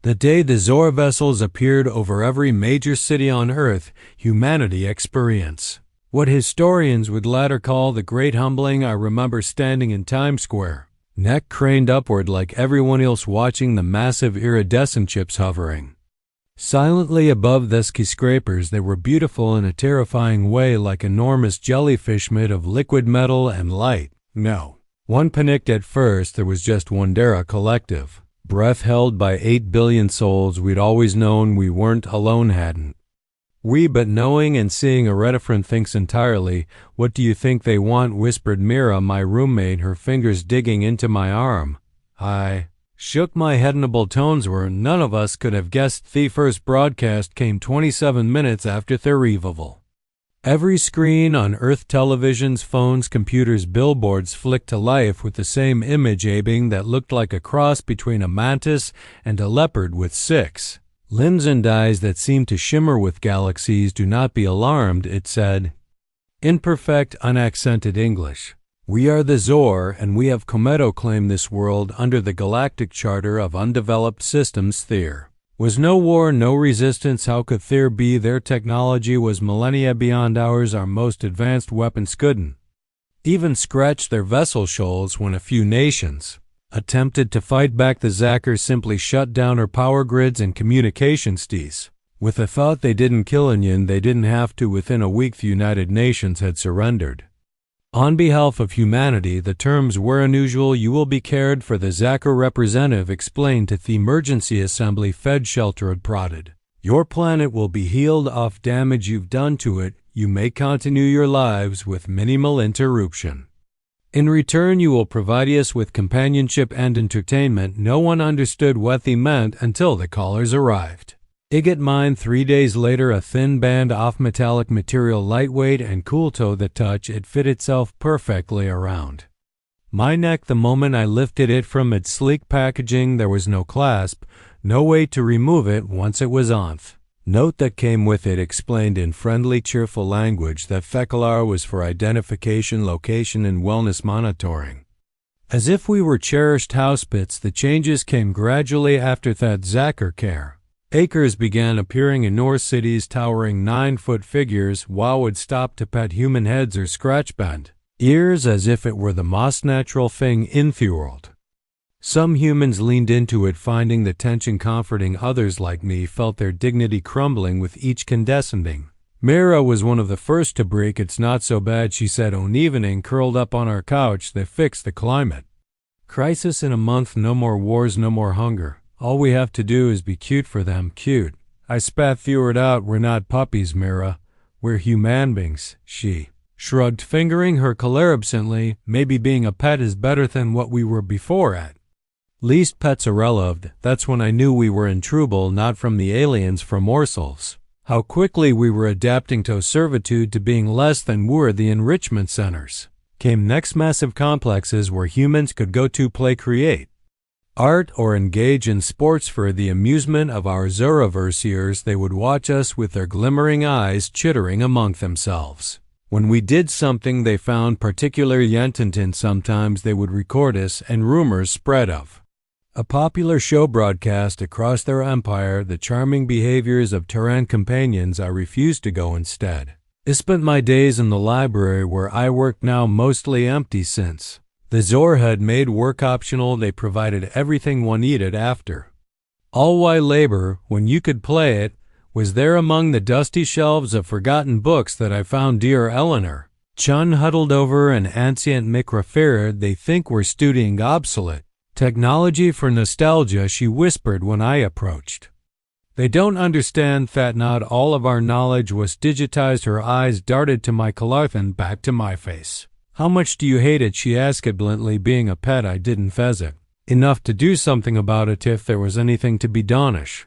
The day the Zor vessels appeared over every major city on Earth, humanity experience. What historians would later call the Great Humbling. I remember standing in Times Square, neck craned upward like everyone else, watching the massive iridescent ships hovering silently above the skyscrapers. They were beautiful in a terrifying way, like enormous jellyfish made of liquid metal and light. No one panicked at first. There was just Wandera collective breath held by 8 billion souls. We'd always known we weren't alone, hadn't we? But knowing and seeing a different thinks entirely. What do you think they want? Whispered Mira, my roommate, her fingers digging into my arm. I shook my head. Inaudible tones were none of us could have guessed. The first broadcast came 27 minutes after their revival. Every screen on Earth, televisions, phones, computers, billboards flicked to life with the same image, a being that looked like a cross between a mantis and a leopard with 6 limbs and eyes that seemed to shimmer with galaxies. Do not be alarmed, it said, in perfect, unaccented English. We are the Zor, and we have claimed this world under the Galactic Charter of Undeveloped Systems. There was no war, no resistance. How could there be? Their technology was millennia beyond ours. Our most advanced weapons couldn't even scratch their vessel shoals. When a few nations attempted to fight back, the Zackers simply shut down our power grids and communication stees. With the thought they didn't kill Union, they didn't have to. Within a week, the United Nations had surrendered. On behalf of humanity, the terms were unusual. You will be cared for, the Zacker representative explained to the emergency assembly. Fed shelter had prodded. Your planet will be healed off damage you've done to it. You may continue your lives with minimal interruption. In return, you will provide us with companionship and entertainment. No one understood what they meant until the callers arrived. Igot mine 3 days later, a thin band of metallic material, lightweight and cool to the touch. It fit itself perfectly around my neck the moment I lifted it from its sleek packaging. There was no clasp, no way to remove it once it was on. Note that came with it explained in friendly, cheerful language that Fecalar was for identification, location, and wellness monitoring. As if we were cherished housepits, the changes came gradually after that. Zacker care acres began appearing in North cities, towering 9-foot figures. Wow would stop to pet human heads or scratch bent ears as if it were the most natural thing in the world. Some humans leaned into it, finding the tension comforting. Others, like me, felt their dignity crumbling with each condescending. Mira was one of the first to break. It's not so bad, she said one evening, curled up on our couch. They fixed the climate crisis in a month. No more wars, no more hunger. All we have to do is be cute for them. Cute. I spat the word out. We're not puppies, Mira. We're human beings. She shrugged, fingering her collar absently. Maybe being a pet is better than what we were before. At least pets are loved. That's when I knew we were in trouble, not from the aliens, from morsels. How quickly we were adapting to servitude, to being less than were the enrichment centers. Came next massive complexes where humans could go to play, create art, or engage in sports for the amusement of our Zoroversiers. They would watch us with their glimmering eyes, chittering among themselves. When we did something they found particularly entertaining, sometimes they would record us, and rumors spread of a popular show broadcast across their empire. The charming behaviors of Terran companions. I refused to go instead. I spent my days in the library where I worked, now mostly empty since the Zor had made work optional. They provided everything one needed after all. Why labor when you could play it? Was there among the dusty shelves of forgotten books that I found dear Eleanor Chun huddled over an ancient micropharaoh they think we're studying obsolete technology for nostalgia, she whispered when I approached. They don't understand that not all of our knowledge was digitized. Her eyes darted to my collar and back to my face. How much do you hate it? She asked it bluntly. Being a pet, I didn't fez it enough to do something about it if there was anything to be donish.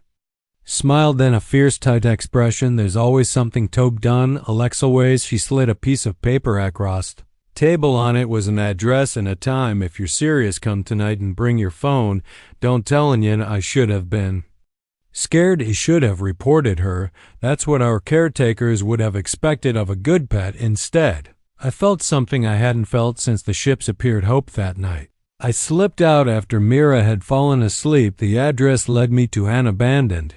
Smiled, then a fierce tight expression. There's always something to be done, Alexa ways. She slid a piece of paper across the table. On it was an address and a time. If you're serious, come tonight and bring your phone. Don't tell Onion I should have been scared. He should have reported her. That's what our caretakers would have expected of a good pet. Instead, I felt something I hadn't felt since the ships appeared. Hope that night. I slipped out after Mira had fallen asleep. The address led me to an abandoned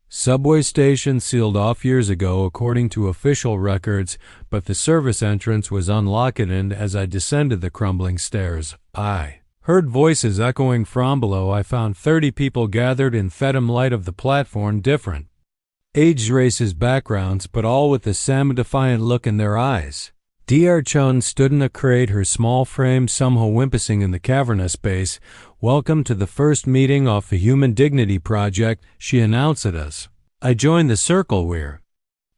subway station sealed off years ago according to official records, but the service entrance was unlocked, and as I descended the crumbling stairs, I heard voices echoing from below. I found 30 people gathered in Fedham light of the platform, different age, races, backgrounds, but all with the same defiant look in their eyes. Dr. Chun stood in a crate, her small frame somehow wimpacing in the cavernous space. "Welcome to the first meeting of the Human Dignity Project," she announced at us. I joined the circle. "We're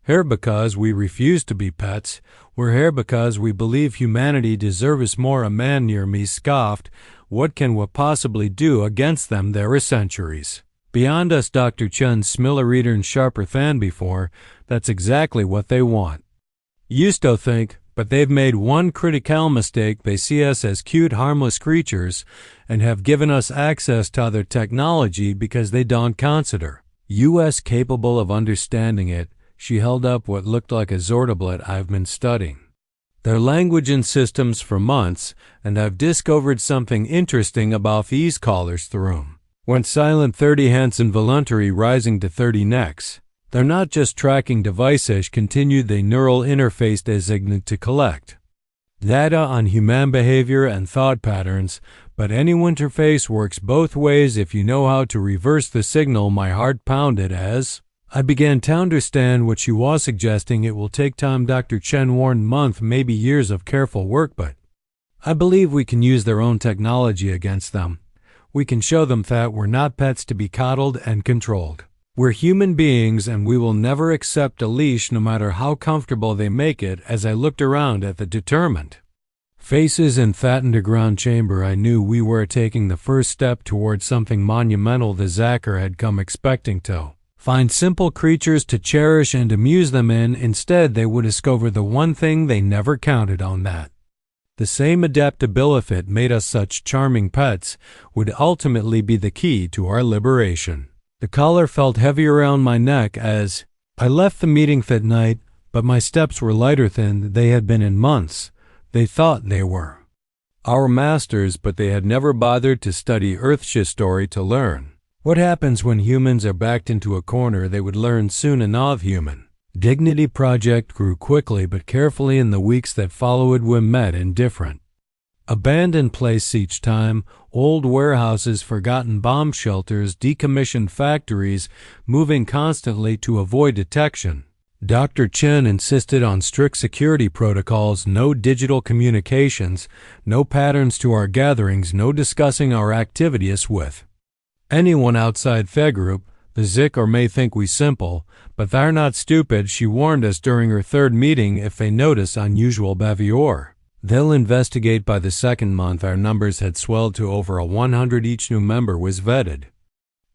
here because we refuse to be pets. We're here because we believe humanity deserves more." A man near me scoffed. "What can we possibly do against them? There are centuries beyond us." Dr. Chun smiller and sharper than before. "That's exactly what they want. Used to think, but they've made one critical mistake. They see us as cute, harmless creatures and have given us access to their technology because they don't consider us capable of understanding it." She held up what looked like a Zortablet. "I've been studying their language and systems for months, and I've discovered something interesting about these callers." The room went silent. 30 hands involuntary rising to 30 necks. "They're not just tracking devices," continued the neural interface designed to collect data on human behavior and thought patterns, but any interface works both ways if you know how to reverse the signal. My heart pounded as I began to understand what she was suggesting. "It will take time," Dr. Chen warned, "months, maybe years of careful work, but I believe we can use their own technology against them. We can show them that we're not pets to be coddled and controlled. We're human beings, and we will never accept a leash no matter how comfortable they make it." As I looked around at the determined faces in that underground chamber, I knew we were taking the first step towards something monumental. The Zacher had come expecting to find simple creatures to cherish and amuse them in. Instead, they would discover the one thing they never counted on, that the same adaptability that made us such charming pets would ultimately be the key to our liberation. The collar felt heavy around my neck as I left the meeting that night, but my steps were lighter than they had been in months. They thought they were our masters, but they had never bothered to study Earth's history to learn what happens when humans are backed into a corner. They would learn soon enough. Human Dignity Project grew quickly but carefully in the weeks that followed. We met in different abandoned places each time: old warehouses, forgotten bomb shelters, decommissioned factories, moving constantly to avoid detection. Dr. Chen insisted on strict security protocols: no digital communications, no patterns to our gatherings, no discussing our activities with anyone outside the group. The Zik may think we simple, but they're not stupid. She warned us during her third meeting, if they notice unusual behavior, they'll investigate. By the second month, our numbers had swelled to over 100. Each new member was vetted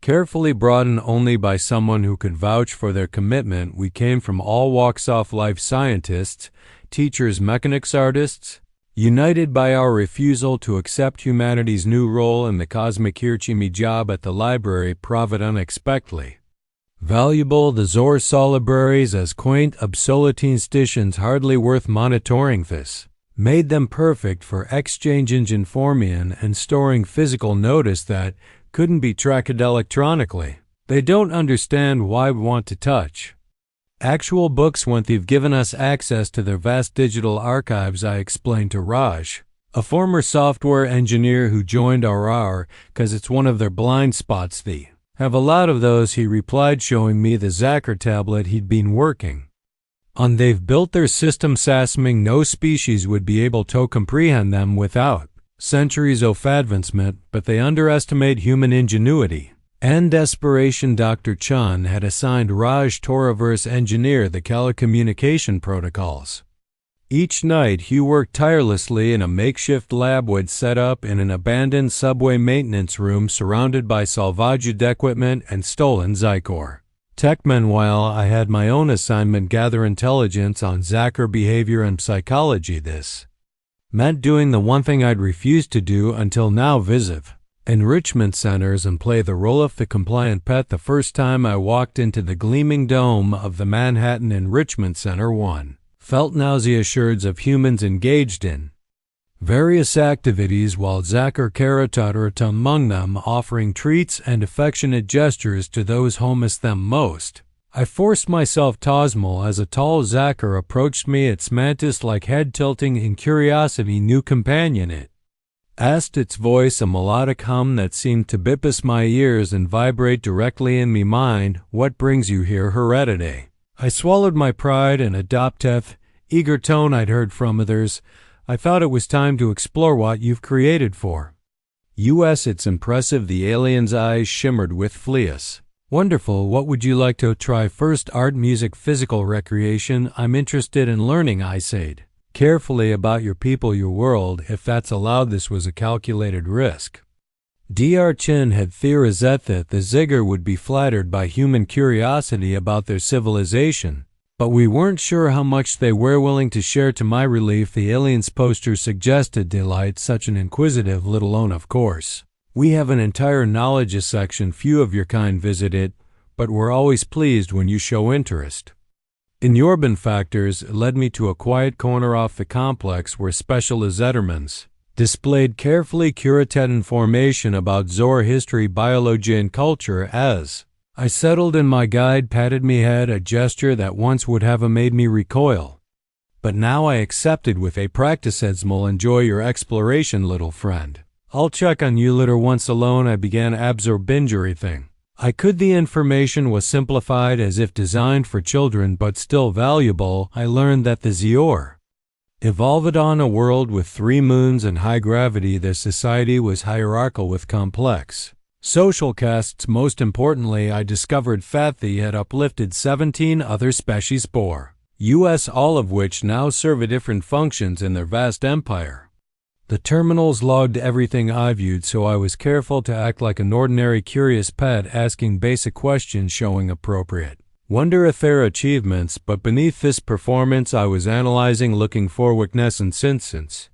carefully, brought in only by someone who could vouch for their commitment. We came from all walks of life: scientists, teachers, mechanics, artists, united by our refusal to accept humanity's new role in the cosmic hierarchy. Job at the library proved unexpectedly valuable. The Zor saw libraries as quaint, obsolete stations hardly worth monitoring. This made them perfect for exchanging information and storing physical notice that couldn't be tracked electronically. They don't understand why we want to touch actual books when they've given us access to their vast digital archives, I explained to Raj, a former software engineer who joined our hour, because it's one of their blind spots. They have a lot of those, he replied, showing me the Zacher tablet he'd been working on. They've built their system assuming no species would be able to comprehend them without centuries of advancement, but they underestimate human ingenuity and desperation. Dr. Chan had assigned Raj to reverse engineer the telecommunication protocols. Each night he worked tirelessly in a makeshift lab we'd set up in an abandoned subway maintenance room surrounded by salvaged equipment and stolen Zycor tech. Meanwhile, I had my own assignment: gather intelligence on Zacher behavior and psychology. This meant doing the one thing I'd refused to do until now: visit enrichment centers and play the role of the compliant pet. The first time I walked into the gleaming dome of the Manhattan Enrichment Center, one felt nausea assured of humans engaged in various activities while Zakir Karatattered among them, offering treats and affectionate gestures to those who miss them most. I forced myself Tosmal as a tall Zakir approached me, its mantis-like head tilting in curiosity. New companion, it asked, its voice a melodic hum that seemed to bippus my ears and vibrate directly in me mind. What brings you here, Heredity? I swallowed my pride and adoptive, eager tone I'd heard from others. I thought it was time to explore what you've created for us. It's impressive. The alien's eyes shimmered with fleas. Wonderful. What would you like to try first? Art, music, physical recreation? I'm interested in learning, I said. Carefully about your people, your world, if that's allowed. This was a calculated risk. Dr. Chin had theorized that the Ziggurat would be flattered by human curiosity about their civilization, but we weren't sure how much they were willing to share. To my relief, the alien's poster suggested delight, such an inquisitive little alone, of course. We have an entire knowledge section. Few of your kind visit it, but we're always pleased when you show interest. In your benefactors led me to a quiet corner off the complex where special Zettermans displayed carefully curated information about Zora history, biology, and culture. As I settled in, my guide patted me head, a gesture that once would have made me recoil, but now I accepted with a practice. Edsmal, enjoy your exploration, little friend. I'll check on you later. Once alone, I began absorbing everything I could. The information was simplified, as if designed for children, but still valuable. I learned that the Zior evolved on a world with 3 moons and high gravity. Their society was hierarchical with complex social castes. Most importantly, I discovered Fathi had uplifted 17 other species for us, all of which now serve different functions in their vast empire. The terminals logged everything I viewed, so I was careful to act like an ordinary curious pet, asking basic questions, showing appropriate wonder at their achievements. But beneath this performance, I was analyzing, looking for weakness and since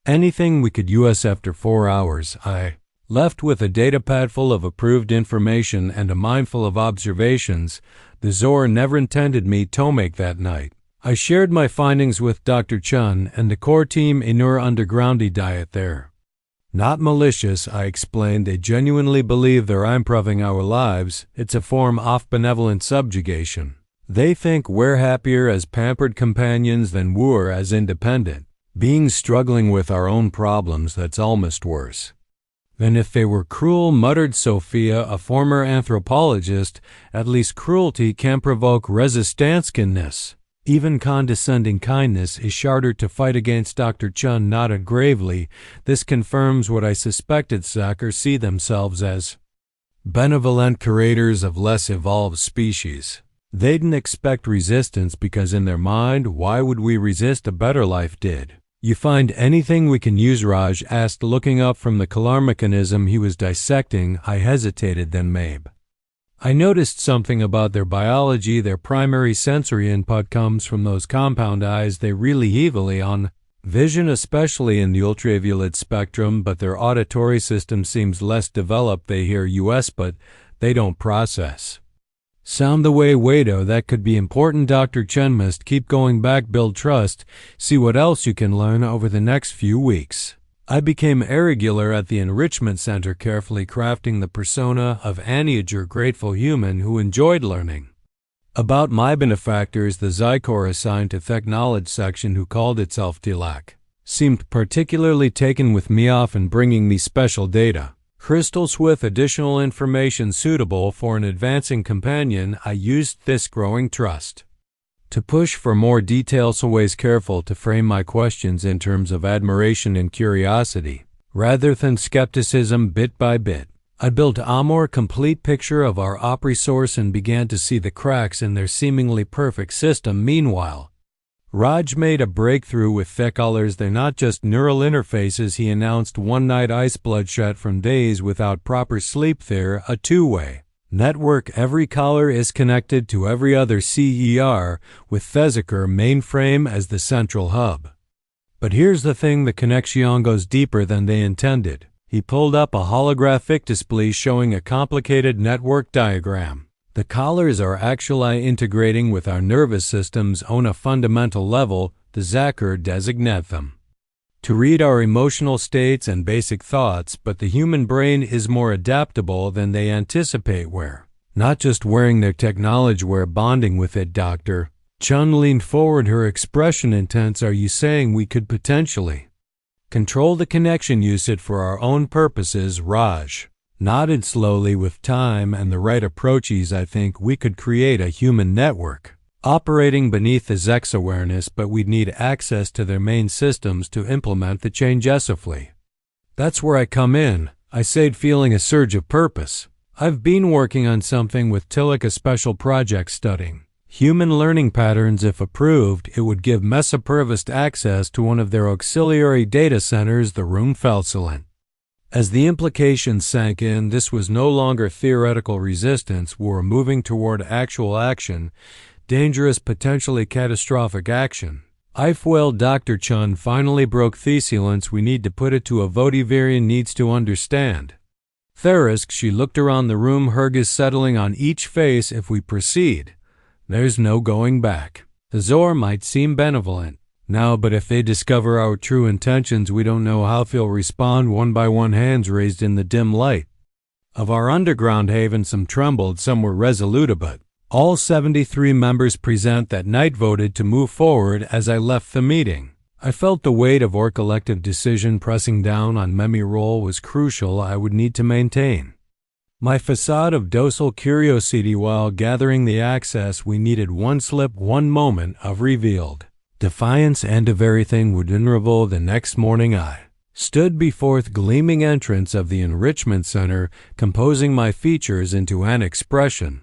anything we could use. After 4 hours, I left with a datapad full of approved information and a mind full of observations the Zora never intended me to make that night. I shared my findings with Dr. Chun and the core team in our undergroundy diet there. Not malicious, I explained. They genuinely believe they're improving our lives. It's a form of benevolent subjugation. They think we're happier as pampered companions than we're as independent beings struggling with our own problems. That's almost worse than if they were cruel, muttered Sophia, a former anthropologist. At least cruelty can provoke resistance. Even condescending kindness is harder to fight against. Dr. Chun nodded gravely. This confirms what I suspected. Zakir see themselves as benevolent curators of less evolved species. They didn't expect resistance because in their mind, why would we resist? A better life did. You find anything we can use? Raj asked, looking up from the Kalar mechanism he was dissecting. I hesitated, then Mabe. I noticed something about their biology. Their primary sensory input comes from those compound eyes. They rely heavily on vision, especially in the ultraviolet spectrum, but their auditory system seems less developed. They hear us, but they don't process sound the way we do. That could be important. Dr. Chen must keep going back, build trust, see what else you can learn over the next few weeks. I became irregular at the Enrichment Center, carefully crafting the persona of an eager, grateful human who enjoyed learning. About my benefactors, the Zykor assigned to Tech Knowledge section, who called itself Tilak, seemed particularly taken with me, often bringing me special data, crystals with additional information suitable for an advancing companion. I used this growing trust to push for more details, always careful to frame my questions in terms of admiration and curiosity, rather than skepticism. Bit by bit, I built a more complete picture of our Opry source and began to see the cracks in their seemingly perfect system. Meanwhile, Raj made a breakthrough with thick colors. They're not just neural interfaces, he announced. One night ice bloodshed from days without proper sleep. They're a two-way network. Every collar is connected to every other CER, with Thezakir mainframe as the central hub. But here's the thing, the connection goes deeper than they intended. He pulled up a holographic display showing a complicated network diagram. The collars are actually integrating with our nervous systems on a fundamental level. The Zakir designate them to read our emotional states and basic thoughts, but the human brain is more adaptable than they anticipate. We're not just wearing their technology, we're bonding with it, Doctor. Chun leaned forward, her expression intense. Are you saying we could potentially control the connection, use it for our own purposes? Raj nodded slowly. With time and the right approaches, I think we could create a human network operating beneath the Zek's awareness, but we'd need access to their main systems to implement the change effectively. That's where I come in, I said, feeling a surge of purpose. I've been working on something with Tilak, a special project studying human learning patterns. If approved, it would give Mesopurvist access to one of their auxiliary data centers. The room felt silent. As the implications sank in, this was no longer theoretical resistance. We were moving toward actual action, dangerous, potentially catastrophic action. Well, Dr. Chun finally broke the silence. We need to put it to a vote. Varian needs to understand. Therisk, she looked around the room, her gaze settling on each face. If we proceed, there's no going back. The Zor might seem benevolent now, but if they discover our true intentions, we don't know how they'll respond. One by one, hands raised in the dim light of our underground haven. Some trembled, some were resolute, but all 73 members present that night voted to move forward. As I left the meeting, I felt the weight of our collective decision pressing down on me. Role was crucial. I would need to maintain my facade of docile curiosity while gathering the access we needed. One slip, one moment of revealed defiance, and of everything would unravel. The next morning I stood before the gleaming entrance of the Enrichment Center, composing my features into an expression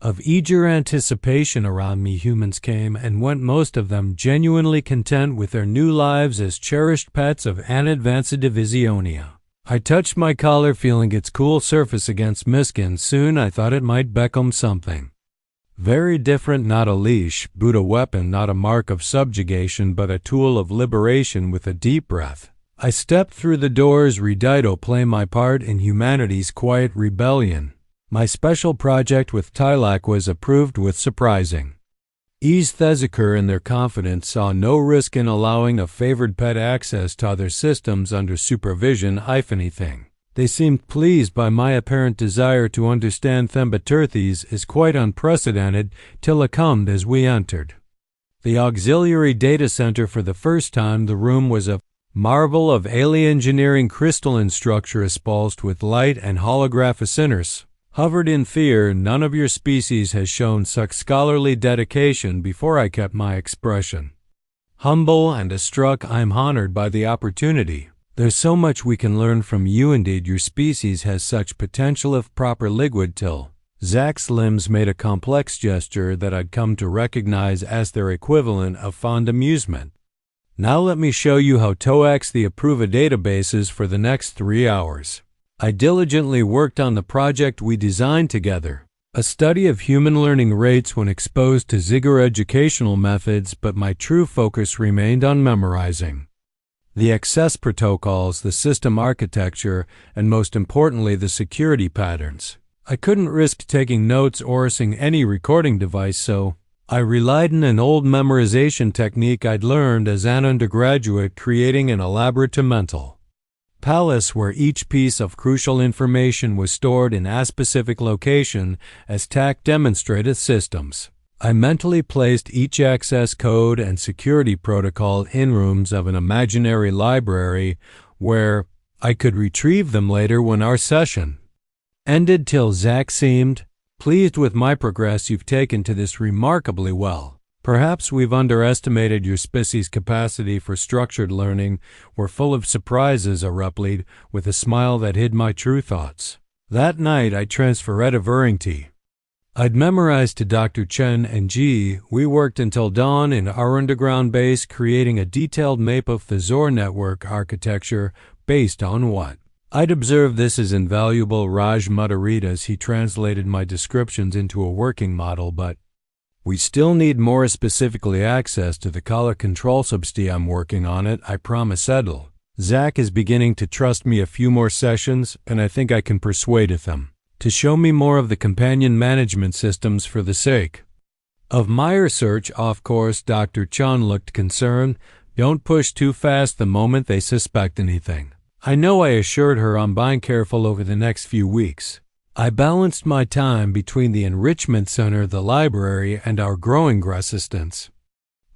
of eager anticipation. Around me humans came and went, most of them genuinely content with their new lives as cherished pets of an advanced Divisionia. I touched my collar, feeling its cool surface against my skin. Soon I thought it might become something very different, not a leash, but a weapon, not a mark of subjugation, but a tool of liberation. With a deep breath, I stepped through the doors, ready to play my part in humanity's quiet rebellion. My special project with Tilak was approved with surprising ease. Thesiker, in their confidence, saw no risk in allowing a favored pet access to other systems under supervision. If anything, they seemed pleased by my apparent desire to understand them, but Terthes is quite unprecedented. Tilak hummed as we entered the auxiliary data center for the first time. The room was a marvel of alien engineering, crystalline structure espoused with light and holograph sinners hovered in fear. None of your species has shown such scholarly dedication before. I kept my expression humble and struck. I'm honored by the opportunity. There's so much we can learn from you. Indeed, your species has such potential if proper liquid till. Zach's limbs made a complex gesture that I'd come to recognize as their equivalent of fond amusement. Now let me show you how to access the approved databases. For the next 3 hours, I diligently worked on the project we designed together, a study of human learning rates when exposed to Ziegler educational methods, but my true focus remained on memorizing the access protocols, the system architecture, and most importantly, the security patterns. I couldn't risk taking notes or using any recording device, so I relied on an old memorization technique I'd learned as an undergraduate, creating an elaborate mental palace where each piece of crucial information was stored in a specific location as TAC demonstrated systems. I mentally placed each access code and security protocol in rooms of an imaginary library where I could retrieve them later when our session ended. Till Zach seemed pleased with my progress. You've taken to this remarkably well. Perhaps we've underestimated your species' capacity for structured learning. We're full of surprises, I replied, with a smile that hid my true thoughts. That night I transferred a Veringti I'd memorized to Dr. Chen and G. We worked until dawn in our underground base, creating a detailed map of the Zor network architecture based on what I'd observed. This is invaluable, Raj muttered as he translated my descriptions into a working model, but we still need more specifically access to the color control subsystem. I'm working on it, I promise. Edel. Zach is beginning to trust me. A few more sessions, and I think I can persuade them to show me more of the companion management systems for the sake of my research. Of course, Dr. Chan looked concerned. Don't push too fast the moment they suspect anything. I know I assured her I'm being careful over the next few weeks. I balanced my time between the enrichment center, the library, and our growing assistants.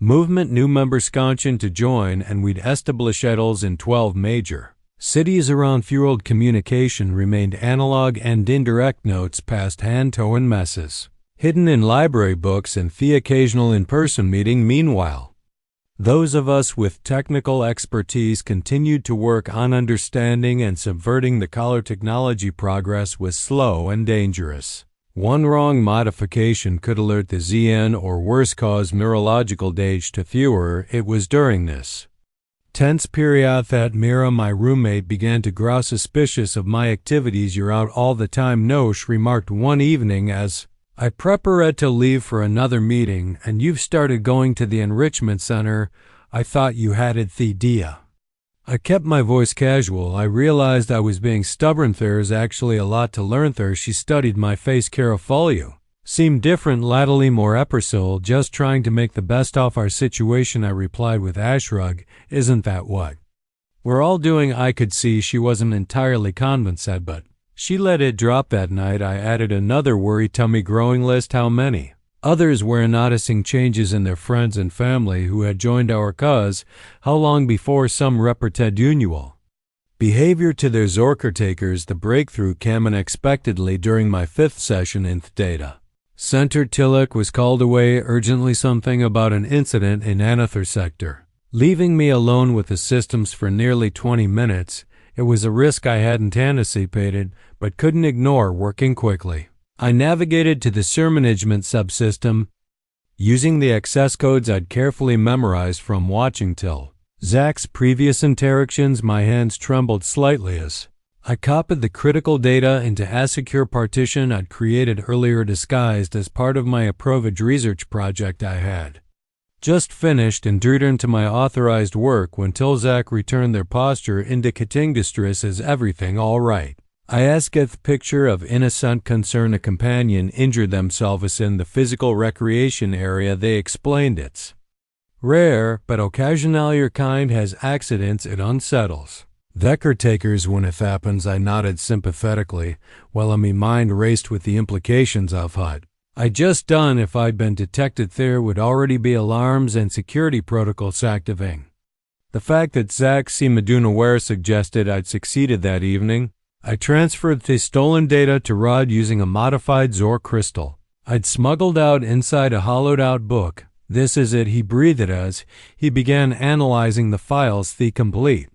Movement new members sconching to join, and we'd establish etals in 12 major cities around fueled communication remained analog and indirect notes past hand-towing messes, hidden in library books and the occasional in-person meeting. Meanwhile, those of us with technical expertise continued to work on understanding and subverting the color technology. Progress was slow and dangerous. One wrong modification could alert the ZN or worse cause neurological damage to fewer. It was during this tense period that Mira, my roommate, began to grow suspicious of my activities. "You're out all the time," Nosh remarked one evening as I prepared to leave for another meeting, "and you've started going to the enrichment center. I thought you had it the idea." I kept my voice casual. I realized I was being stubborn. There's actually a lot to learn there. She studied my face carefully. Seemed different, latterly more episode, just trying to make the best of our situation. I replied with a shrug. "Isn't that what we're all doing?" I could see she wasn't entirely convinced, but she let it drop that night. I added another worry tummy growing list. How many others were noticing changes in their friends and family who had joined our cause? How long before some repeated unusual behavior to their Zorker takers? The breakthrough came unexpectedly during my 5th session in the data center. Tillich was called away urgently, something about an incident in another sector, leaving me alone with the systems for nearly 20 minutes. It was a risk I hadn't anticipated, but couldn't ignore. Working quickly, I navigated to the management subsystem, using the access codes I'd carefully memorized from watching till Zach's previous interactions. My hands trembled slightly as I copied the critical data into a secure partition I'd created earlier, disguised as part of my approved research project I had just finished, and returned to my authorized work when till Zach returned, their posture indicating distress. "Is everything all right?" I asked. The picture of innocent concern. A companion injured themselves in the physical recreation area. They explained it's rare, but occasionally your kind has accidents. It unsettles the caretakers when it happens. I nodded sympathetically, while my mind raced with the implications of what I'd just done. If I'd been detected, there would already be alarms and security protocols activating. The fact that Zach seemed unaware suggested I'd succeeded that evening. I transferred the stolen data to Rod using a modified Zor crystal I'd smuggled out inside a hollowed-out book. "This is it," he breathed as he began analyzing the files. "The complete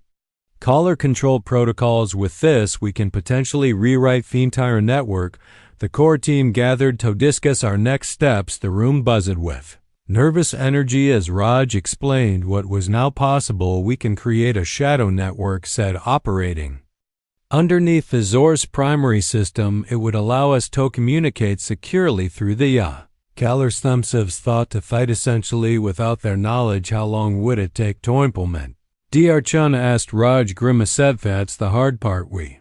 caller control protocols. With this, we can potentially rewrite the entire network." The core team gathered to discuss our next steps. The room buzzed with nervous energy as Raj explained what was now possible. "We can create a shadow network," said, "operating underneath the Zor's primary system. It would allow us to communicate securely through the callers themselves, thought to fight essentially without their knowledge." "How long would it take to implement?" Dr. Chun asked. Raj grimaced. "That's the hard part. We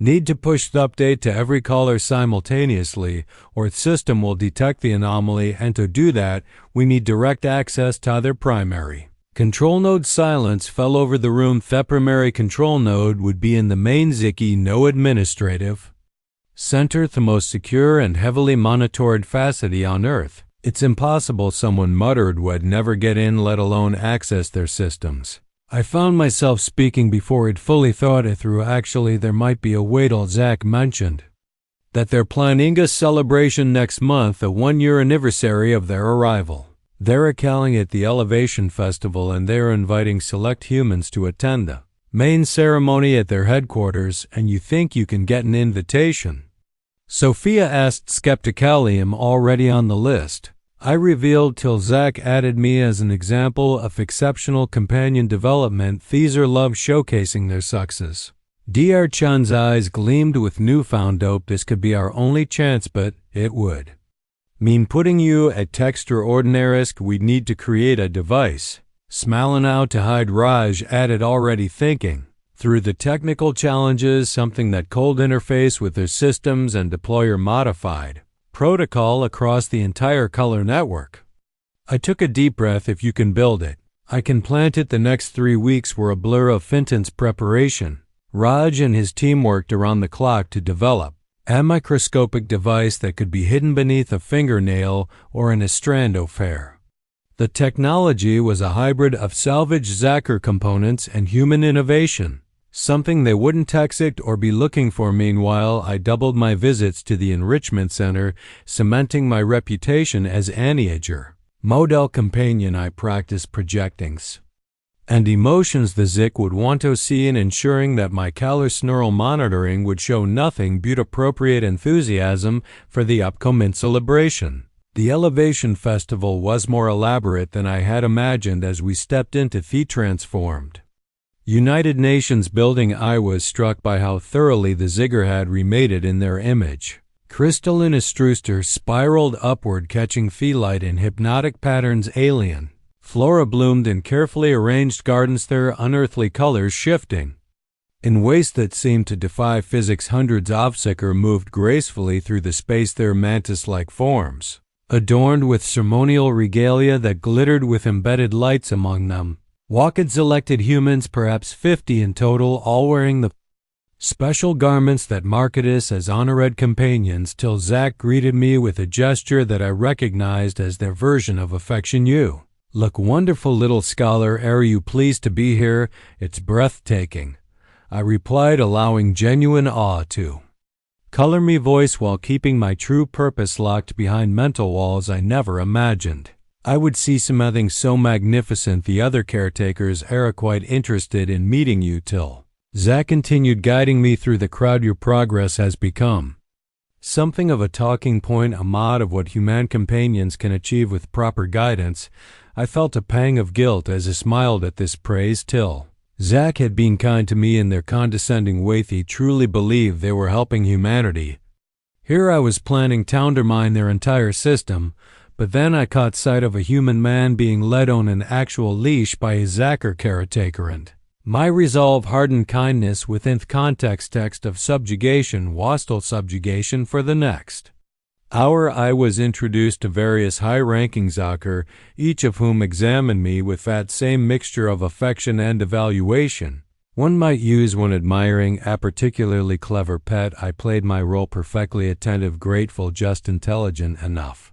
need to push the update to every caller simultaneously, or the system will detect the anomaly, and to do that, we need direct access to their primary control node." Silence fell over the room. The primary control node would be in the main Ziki, no administrative center, the most secure and heavily monitored facility on Earth. "It's impossible," someone muttered, "would never get in, let alone access their systems." I found myself speaking before I'd fully thought it through. Actually, there might be a way. Till Zach mentioned that they're planning a celebration next month, a 1-year anniversary of their arrival. They're calling it the Elevation Festival, and they're inviting select humans to attend the main ceremony at their headquarters. "And you think you can get an invitation?" Sophia asked skeptically. "I'm already on the list," I revealed, till Zach added me as an example of exceptional companion development. "These are love showcasing their success." Dr. Chan's eyes gleamed with newfound hope. "This could be our only chance, but it would mean putting you at extraordinary risk. We'd need to create a device." Smiling out to hide, Raj added, already thinking through the technical challenges, something that could interface with their systems and deploy your modified protocol across the entire color network. I took a deep breath. "If you can build it, I can plant it. The next 3 weeks were a blur of Finton's preparation. Raj and his team worked around the clock to develop a microscopic device that could be hidden beneath a fingernail or in a strand of hair. The technology was a hybrid of salvaged Zacher components and human innovation, something they wouldn't expect or be looking for. Meanwhile, I doubled my visits to the enrichment center, cementing my reputation as an model companion. I practiced projectings and emotions the Zik would want to see in ensuring that my callous neural monitoring would show nothing but appropriate enthusiasm for the upcoming celebration. The Elevation Festival was more elaborate than I had imagined as we stepped into the transformed United Nations building. I was struck by how thoroughly the Zigger had remade it in their image. Crystalline structure spiraled upward, catching light in hypnotic patterns. Alien flora bloomed in carefully arranged gardens, their unearthly colors shifting in ways that seemed to defy physics. Hundreds of Zigger moved gracefully through the space, their mantis-like forms adorned with ceremonial regalia that glittered with embedded lights among them. Walked selected humans, perhaps 50 in total, all wearing the special garments that marked us as honored companions, till Zach greeted me with a gesture that I recognized as their version of affection. "You look wonderful, little scholar. Are you pleased to be here? It's breathtaking," I replied, allowing genuine awe to color me voice while keeping my true purpose locked behind mental walls. I never imagined I would see something so magnificent. The other caretakers are quite interested in meeting you, till Zach continued guiding me through the crowd. "Your progress has become something of a talking point, a mod of what human companions can achieve with proper guidance." I felt a pang of guilt as I smiled at this praise. Till Zach had been kind to me in their condescending way, he truly believed they were helping humanity. Here I was planning to undermine their entire system, but then I caught sight of a human man being led on an actual leash by a Zacher caretaker, and my resolve hardened. Kindness within the context of subjugation, hostile subjugation. For the next hour I was introduced to various high-ranking Zacher, each of whom examined me with that same mixture of affection and evaluation one might use when admiring a particularly clever pet. I played my role perfectly, attentive, grateful, just intelligent enough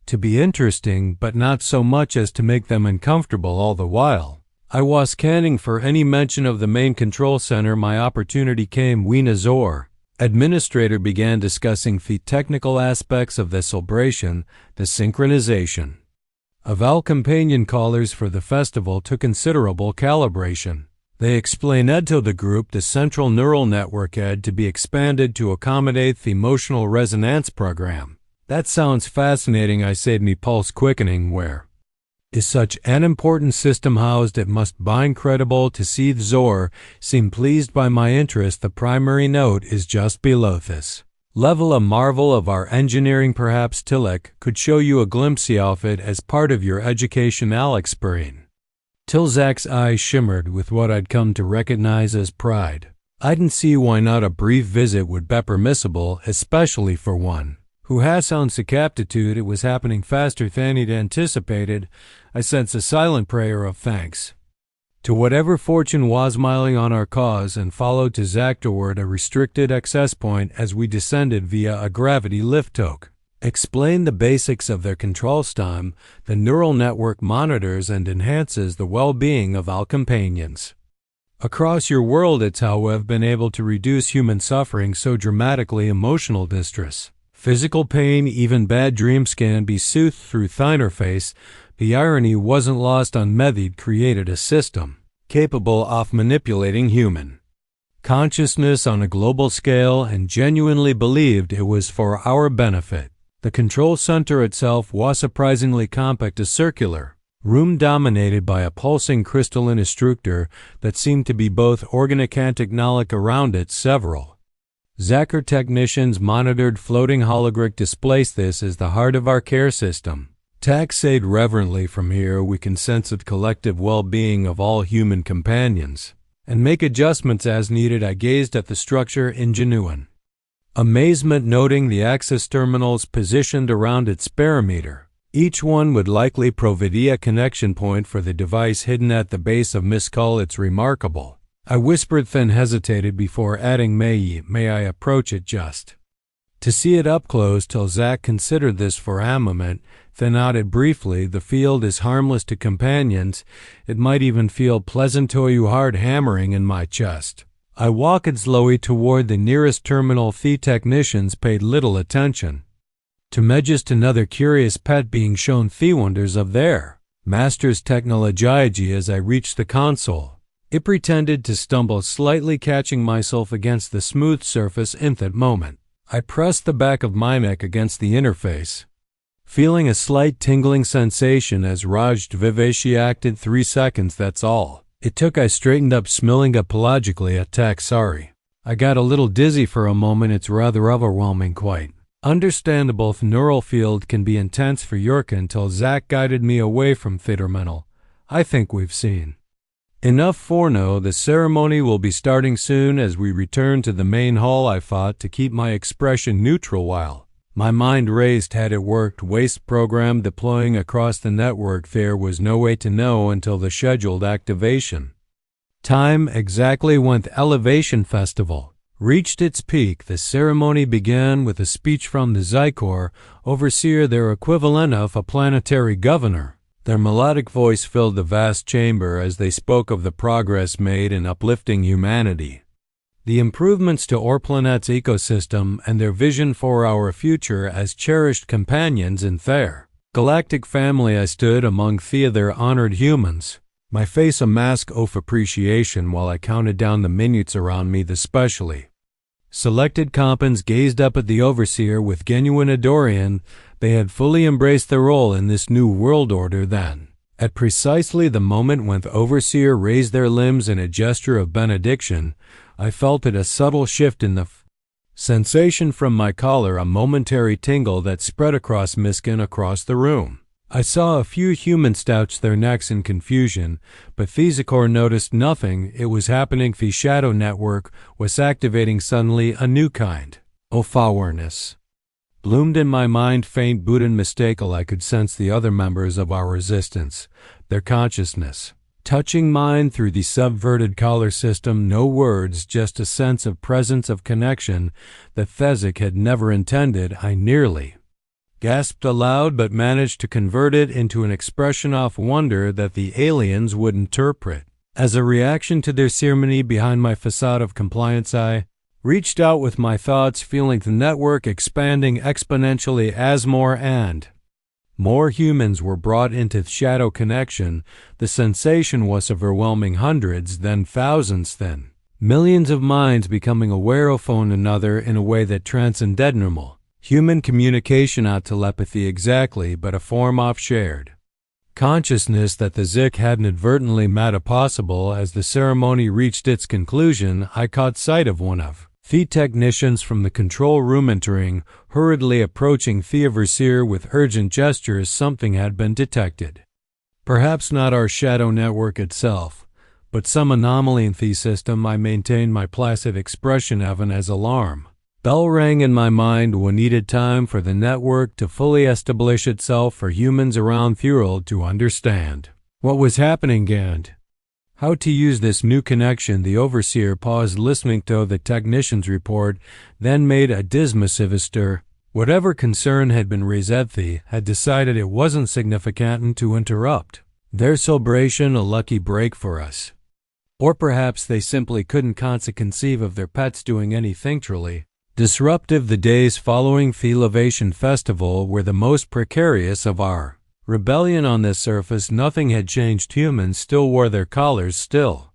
to be interesting, but not so much as to make them uncomfortable. All the while I was scanning for any mention of the main control center. My opportunity came when a Zor administrator began discussing the technical aspects of the celebration. The synchronization of all companion callers for the festival took considerable calibration. They explained to the group the central neural network had to be expanded to accommodate the emotional resonance program. "That sounds fascinating," I said, me pulse quickening. "Where is such an important system housed? It must be incredible to see." The Zor seemed pleased by my interest. "The primary note is just below this level, a marvel of our engineering. Perhaps Tillich could show you a glimpse of it as part of your educational experience." Till Zach's eyes shimmered with what I'd come to recognize as pride. I didn't see why not a brief visit would be permissible, especially for one who has on sick aptitude. It was happening faster than he'd anticipated. I sensed a silent prayer of thanks to whatever fortune was smiling on our cause, and followed to Zach toward a restricted access point as we descended via a gravity lift. Explain the basics of their control system. The neural network monitors and enhances the well-being of all companions across your world. It's how we've been able to reduce human suffering so dramatically. Emotional distress, physical pain, even bad dreams can be soothed through the interface. The irony wasn't lost on me. They'd created a system capable of manipulating human consciousness on a global scale and genuinely believed it was for our benefit. The control center itself was surprisingly compact, a circular room dominated by a pulsing crystalline structure that seemed to be both organic and technolic. Around it, several Zacher technicians monitored floating holographic displays. "This is the heart of our care system," Tack said reverently. "From here we can sense the collective well-being of all human companions and make adjustments as needed." I gazed at the structure in genuine amazement, noting the access terminals positioned around its perimeter. Each one would likely provide a connection point for the device hidden at the base of Miss Skull. It's remarkable. I whispered, then hesitated before adding, may I approach it just to see it up close, till Zack considered this for a moment, then nodded briefly. The field is harmless to companions. It might even feel pleasant to you. Hard hammering in my chest. I walked slowly toward the nearest terminal. The technicians paid little attention to me, just another curious pet being shown the wonders of their master's technology. As I reached the console, it pretended to stumble slightly, catching myself against the smooth surface. In that moment, I pressed the back of my neck against the interface, feeling a slight tingling sensation as Raj Vivaci acted. 3 seconds, that's all it took. I straightened up, smiling apologically at tech. Sorry. I got a little dizzy for a moment. It's rather overwhelming. Quite understandable. The neural field can be intense for Yorka until Zack guided me away from the terminal. I think we've seen enough for now. The ceremony will be starting soon. As we return to the main hall, I fought to keep my expression neutral while my mind raced. Had it worked? Waste program deploying across the network. There was no way to know until the scheduled activation time. Exactly when the Elevation Festival reached its peak, the ceremony began with a speech from the Zykor overseer, their equivalent of a planetary governor. Their melodic voice filled the vast chamber as they spoke of the progress made in uplifting humanity, the improvements to our planet's ecosystem, and their vision for our future as cherished companions in their galactic family. I stood among their honored humans, my face a mask of appreciation, while I counted down the minutes around me. The specially selected compans gazed up at the overseer with genuine adoration. They had fully embraced their role in this new world order. Then, at precisely the moment when the overseer raised their limbs in a gesture of benediction, I felt it, a subtle shift in the sensation from my collar, a momentary tingle that spread across my skin, across the room. I saw a few humans stouch their necks in confusion, but Thesicor noticed nothing. It was happening. The shadow network was activating suddenly. A new kind of awareness bloomed in my mind. Faint but unmistakable, I could sense the other members of our resistance, their consciousness touching mine through the subverted collar system. No words, just a sense of presence, of connection that Thesic had never intended. I nearly gasped aloud, but managed to convert it into an expression of wonder that the aliens would interpret as a reaction to their ceremony. Behind my facade of compliance, I reached out with my thoughts, feeling the network expanding exponentially as more and more humans were brought into shadow connection. The sensation was overwhelming. Hundreds, then thousands, then millions of minds becoming aware of one another in a way that transcended normal human communication. Not telepathy exactly, but a form of shared consciousness that the Zik had inadvertently made possible. As the ceremony reached its conclusion, I caught sight of one of the technicians from the control room entering, hurriedly approaching the overseer with urgent gestures. Something had been detected. Perhaps not our shadow network itself, but some anomaly in the system. I maintained my placid expression even as alarm bell rang in my mind. When needed time for the network to fully establish itself, for humans around the world to understand what was happening and how to use this new connection. The overseer paused, listening to the technician's report, then made a dismissive stir. Whatever concern had been raised, had decided it wasn't significant to interrupt their celebration. A lucky break for us. Or perhaps they simply couldn't conceive of their pets doing anything truly disruptive. The days following the Elevation Festival were the most precarious of our rebellion. On the surface, nothing had changed. Humans still wore their collars, still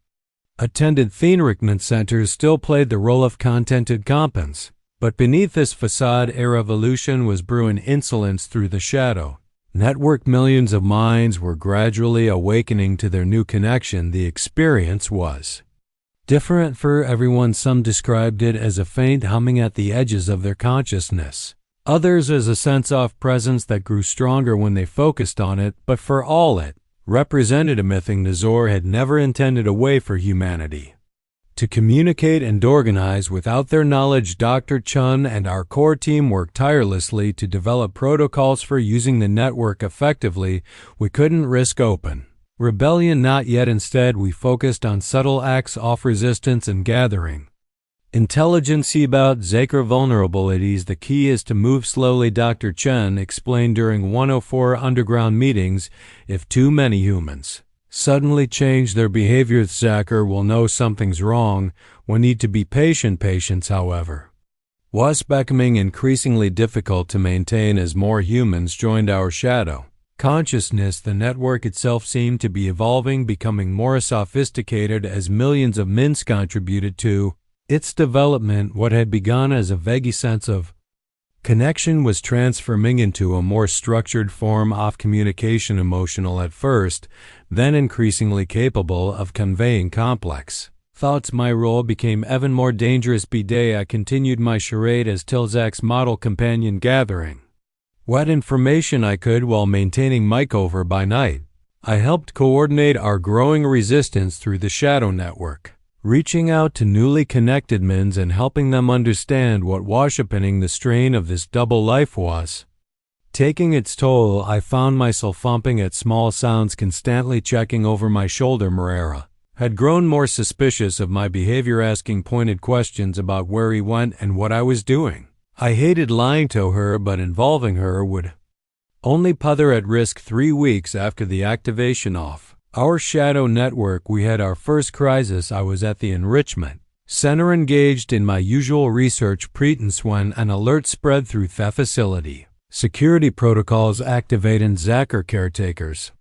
attended the enrichment centers, still played the role of contented compans. But beneath this facade, a revolution was brewing. Insolence through the shadow network. Millions of minds were gradually awakening to their new connection. The experience was different for everyone. Some described it as a faint humming at the edges of their consciousness. Others as a sense of presence that grew stronger when they focused on it. But for all, it represented a mything Nazor had never intended, a way for humanity To communicate and organize. Without their knowledge, Dr. Chun and our core team worked tirelessly to develop protocols for using the network effectively. We couldn't risk open rebellion, not yet. Instead, we focused on subtle acts of resistance and gathering intelligence about Zakr vulnerabilities. The key is to move slowly, Dr. Chen explained during 104 underground meetings. If too many humans suddenly change their behavior, Zakr will know something's wrong. We need to be patient. Patience, however, was becoming increasingly difficult to maintain as more humans joined our shadow consciousness. The network itself seemed to be evolving, becoming more sophisticated as millions of mints contributed to its development. What had begun as a vague sense of connection was transforming into a more structured form of communication, emotional at first, then increasingly capable of conveying complex thoughts. My role became even more dangerous. Day I continued my charade as Tilzak's model companion, gathering what information I could while maintaining Mycover. By night, I helped coordinate our growing resistance through the Shadow Network, reaching out to newly connected mins and helping them understand what was happening. The strain of this double life was taking its toll. I found myself thumping at small sounds, constantly checking over my shoulder. Marera had grown more suspicious of my behavior, asking pointed questions about where he went and what I was doing. I hated lying to her, but involving her would only put her at risk. 3 weeks after the activation of our shadow network, we had our first crisis. I was at the enrichment center, engaged in my usual research pretense, when an alert spread through the facility. Security protocols activated and Zakr caretakers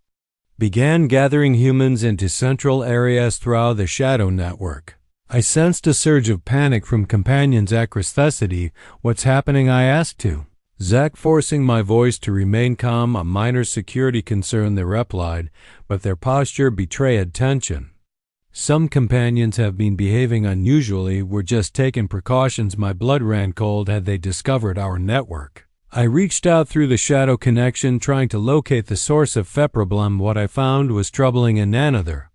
began gathering humans into central areas throughout the shadow network. I sensed a surge of panic from companions. Acrosthesity, what's happening? I asked to Zach, forcing my voice to remain calm. A minor security concern, they replied, but their posture betrayed tension. Some companions have been behaving unusually. We're just taking precautions. My blood ran cold. Had they discovered our network? I reached out through the shadow connection, trying to locate the source of the problem. What I found was troubling. In another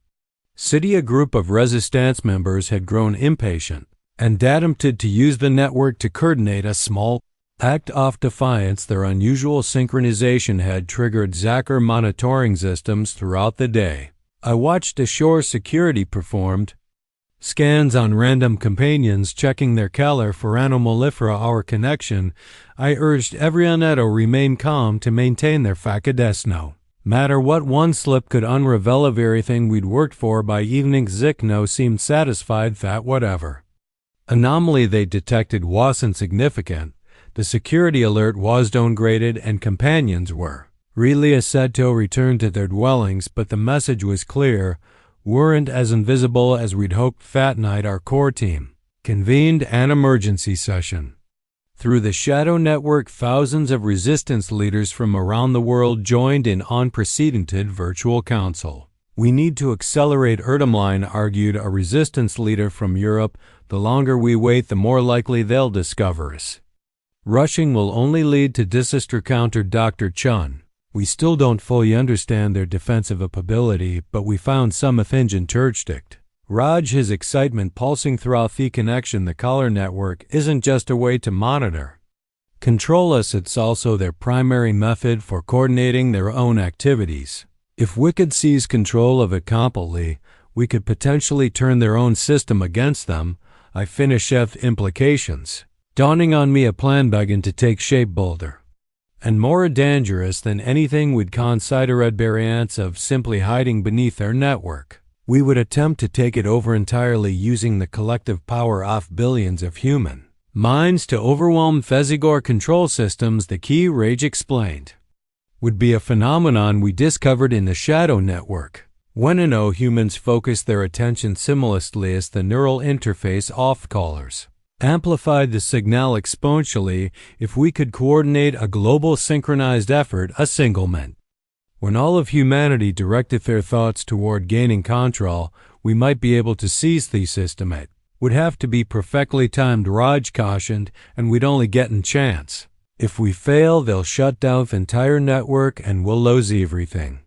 city, a group of resistance members had grown impatient and attempted to use the network to coordinate a small act of defiance. Their unusual synchronization had triggered Zakr monitoring systems throughout the day. I watched ashore security performed scans on random companions, checking their color for anomalifera. Our connection, I urged everyone to remain calm to maintain their facadesno. Matter what, one slip could unravel everything we'd worked for. By evening, Zikno seemed satisfied that whatever anomaly they detected wasn't significant. The security alert was downgraded and companions were really said to return to their dwellings, but the message was clear: weren't as invisible as we'd hoped. That night, our core team convened an emergency session. Through the Shadow Network, thousands of resistance leaders from around the world joined in unprecedented virtual council. We need to accelerate, Erdemline argued, a resistance leader from Europe. The longer we wait, the more likely they'll discover us. Rushing will only lead to disaster, countered Dr. Chun. We still don't fully understand their defensive ability, but we found some Athingen Turchdict. Raj, his excitement pulsing throughout the connection. The collar network isn't just a way to monitor, control us, it's also their primary method for coordinating their own activities. If we could seize control of it completely, we could potentially turn their own system against them. I finished with implications dawning on me. A plan began to take shape, bolder and more dangerous than anything we'd consider at variants of simply hiding beneath their network. We would attempt to take it over entirely, using the collective power of billions of human minds to overwhelm Fezigor control systems. The key, Rage explained, would be a phenomenon we discovered in the Shadow Network. When humans focus their attention simultaneously as the neural interface of callers amplified the signal exponentially. If we could coordinate a global synchronized effort, a single ment, when all of humanity directed their thoughts toward gaining control, we might be able to seize the system. It would have to be perfectly timed, Raj cautioned, and we'd only get a chance. If we fail, they'll shut down the entire network and we'll lose everything.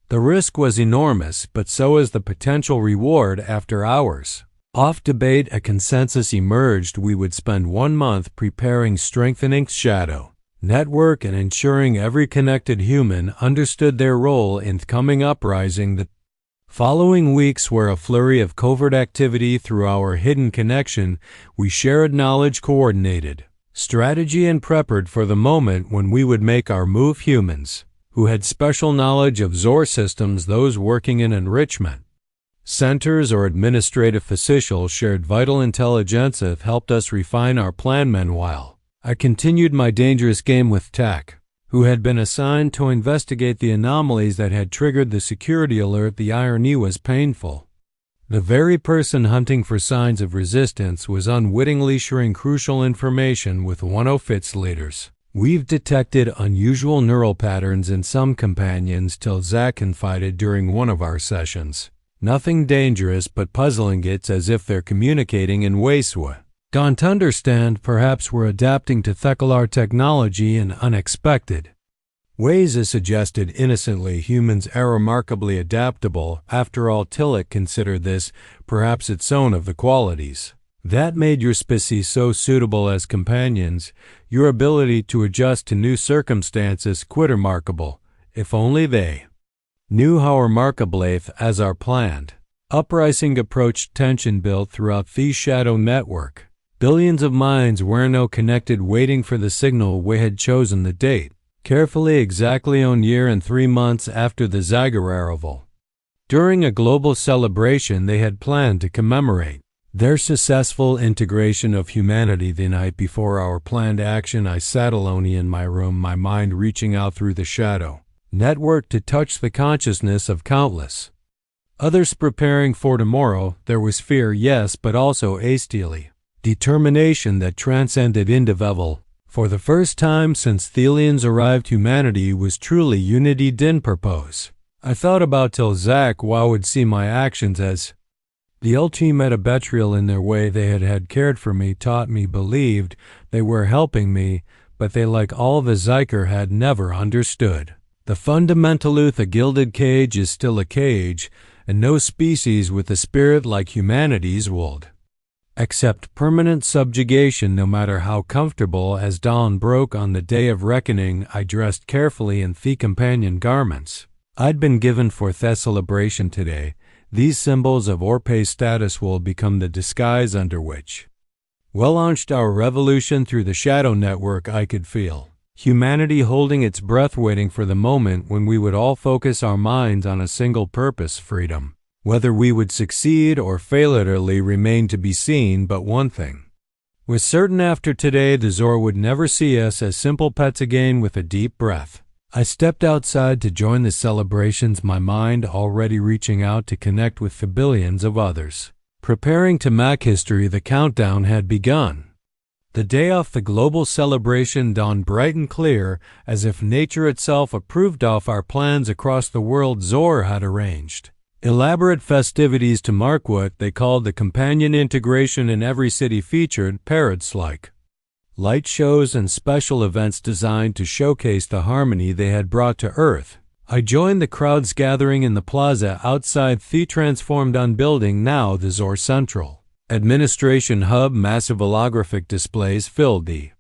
The risk was enormous, but so is the potential reward. After hours Off debate, a consensus emerged we would spend 1 month preparing strengthening shadow network and ensuring every connected human understood their role in the coming uprising. The following weeks were a flurry of covert activity through our hidden connection. We shared knowledge, coordinated strategy, and prepared for the moment when we would make our move. Humans who had special knowledge of Zor systems, those working in enrichment centers or administrative officials shared vital intelligence that helped us refine our plan. Meanwhile, I continued my dangerous game with Tech, who had been assigned to investigate the anomalies that had triggered the security alert. The irony was painful. The very person hunting for signs of resistance was unwittingly sharing crucial information with one of its leaders. We've detected unusual neural patterns in some companions, till Zach confided during one of our sessions. Nothing dangerous, but puzzling. It's as if they're communicating in ways we can't understand. Perhaps we're adapting to Thekalar technology in unexpected ways, as suggested innocently. Humans are remarkably adaptable. After all, Tillich considered this perhaps its own of the qualities that made your species so suitable as companions. Your ability to adjust to new circumstances quite remarkable. If only they knew how remarkably as our planned uprising approached. Tension built throughout the shadow network. Billions of minds were now connected, waiting for the signal. We had chosen the date carefully, exactly 1 year and 3 months after the Zyger arrival. During a global celebration they had planned to commemorate their successful integration of humanity. The night before our planned action, I sat alone in my room, my mind reaching out through the shadow network to touch the consciousness of countless others preparing for tomorrow. There was fear, yes, but also hastily determination that transcended individual. For the first time since Thelians arrived, humanity was truly unity. Didn't propose. I thought about till Zach would see my actions as the ultimate betrayal in their way. They had cared for me, taught me, believed they were helping me, but they, like all the Zyker, had never understood the fundamental truth. A gilded cage is still a cage, and no species with a spirit like humanity's would accept permanent subjugation, no matter how comfortable. As dawn broke on the day of reckoning, I dressed carefully in the companion garments I'd been given for the celebration today. These symbols of Orpe's status will become the disguise under which we'll launch our revolution through the shadow network. I could feel humanity holding its breath, waiting for the moment when we would all focus our minds on a single purpose: freedom. Whether we would succeed or fail utterly remained to be seen, but one thing was certain: after today the Zor would never see us as simple pets again. With a deep breath, I stepped outside to join the celebrations, my mind already reaching out to connect with the billions of others preparing to make history. The countdown had begun. The day of the global celebration dawned bright and clear, as if nature itself approved of our plans across the world. Zor had arranged elaborate festivities to mark what they called the companion integration, in every city featured parades like light shows and special events designed to showcase the harmony they had brought to Earth. I joined the crowds gathering in the plaza outside the transformed building, now the Zor Central Administration Hub. Massive holographic displays filled the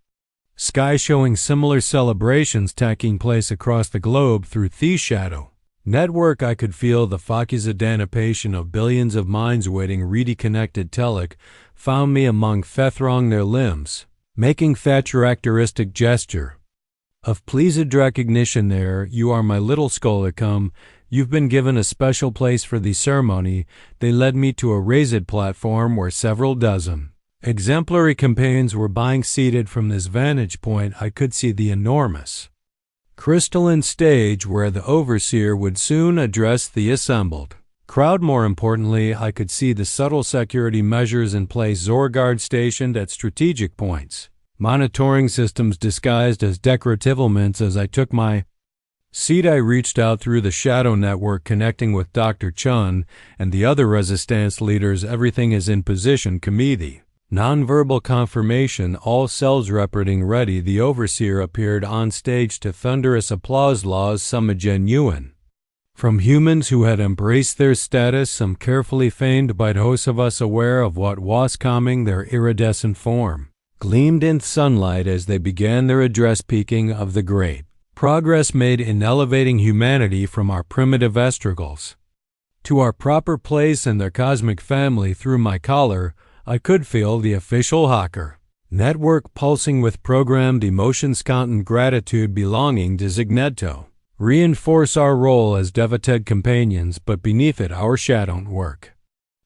sky, showing similar celebrations taking place across the globe through the shadow network. I could feel the focus anticipation of billions of minds waiting. Reedy connected. Telek found me among the throng, their limbs making that characteristic gesture of pleased recognition. There you are, my little Skolicum. You've been given a special place for the ceremony. They led me to a raised platform where several dozen exemplary companions were being seated. From this vantage point I could see the enormous crystalline stage where the overseer would soon address the assembled crowd. More importantly, I could see the subtle security measures in place. Zorguard stationed at strategic points, monitoring systems disguised as decorative elements. As I took my seat I reached out through the shadow network, connecting with Dr. Chun and the other resistance leaders. Everything is in position. Committee nonverbal confirmation, all cells reporting ready. The overseer appeared on stage to thunderous applause. Laws, some a genuine From humans who had embraced their status, some carefully feigned, but most of us aware of what was coming, their iridescent form gleamed in sunlight as they began their address, speaking of the great progress made in elevating humanity from our primitive estragals to our proper place in their cosmic family. Through my collar, I could feel the official Hacker network pulsing with programmed emotions, content, gratitude, belonging, designato reinforce our role as devoted companions, but beneath it our shadow work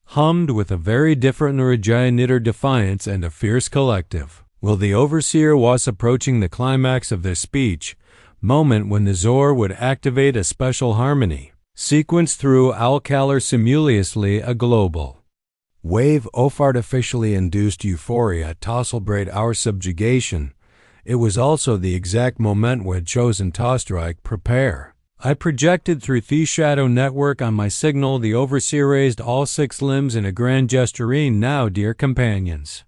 hummed with a very different regenerator defiance and a fierce collective. While the overseer was approaching the climax of their speech, moment when the Zor would activate a special harmony sequence through Alcalar simultaneously, a global wave of artificially induced euphoria to celebrate our subjugation. It was also the exact moment we had chosen to strike. Prepare. I projected through the shadow network on my signal. The overseer raised all 6 limbs in a grand gesturing. Now, dear companions,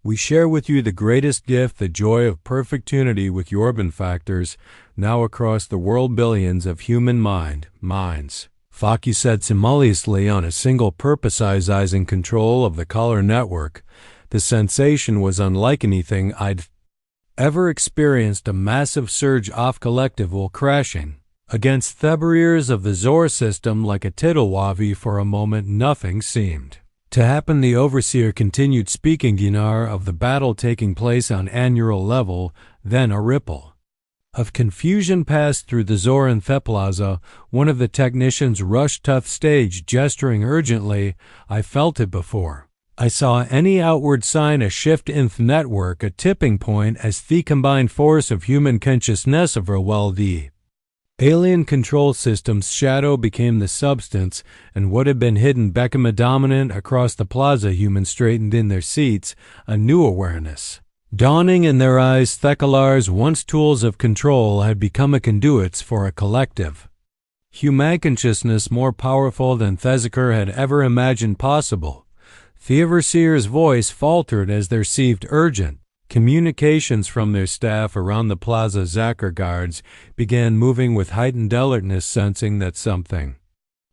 we share with you the greatest gift, the joy of perfect unity with your benefactors, now across the world billions of human minds. Faki said simultaneously on a single purposizing control of the collar network. The sensation was unlike anything I'd ever experienced, a massive surge of collective will crashing against the barriers of the Zor system like a tittlewavi. For a moment nothing seemed to happen. The overseer continued speaking Ginar of the battle taking place on annual level, then a ripple of confusion passed through the Zor and Theplaza. One of the technicians rushed to the stage, gesturing urgently. I felt it before I saw any outward sign, a shift in the network, a tipping point as the combined force of human consciousness of the alien control system's shadow became the substance, and what had been hidden became dominant across the plaza. Humans straightened in their seats, a new awareness dawning in their eyes. Thekalar's once tools of control had become a conduits for a collective human consciousness more powerful than Thezakar had ever imagined possible. The overseer's voice faltered as they received urgent communications from their staff around the plaza. Zakar guards began moving with heightened alertness, sensing that something